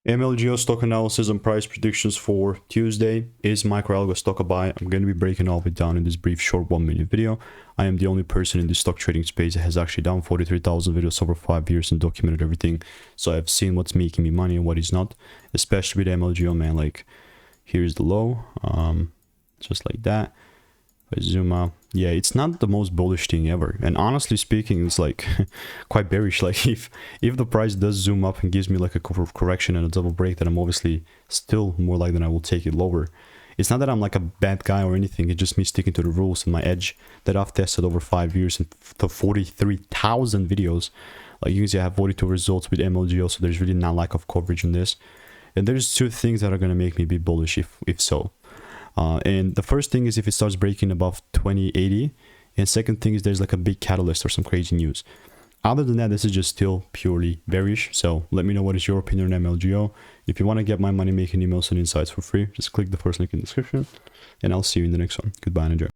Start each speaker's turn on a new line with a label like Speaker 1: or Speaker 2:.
Speaker 1: MLGO stock analysis and price predictions for Tuesday. Is MicroAlgo stock a buy? I'm going to be breaking all of it down in this brief short 1 minute video. I am the only person in the stock trading space that has actually done 43,000 videos over 5 years and documented everything. So I've seen what's making me money and what is not, especially with MLGO, man. Like, here's the low, just like that. If I zoom out, yeah, it's not the most bullish thing ever, and honestly speaking, it's like quite bearish. Like, if the price does zoom up and gives me like a correction and a double break, then I'm obviously still more likely than I will take it lower. It's not that I'm like a bad guy or anything, it's just me sticking to the rules and my edge that I've tested over 5 years and the 43,000 videos. Like, you can see I have 42 results with MLGO, so there's really not lack of coverage in this. And there's two things that are going to make me be bullish if so. And the first thing is if it starts breaking above 2080, and second thing is there's like a big catalyst or some crazy news. Other than that, this is just still purely bearish. So let me know what is your opinion on MLGO. If you want to get my money making emails and insights for free, just click the first link in the description, and I'll see you in the next one. Goodbye and enjoy.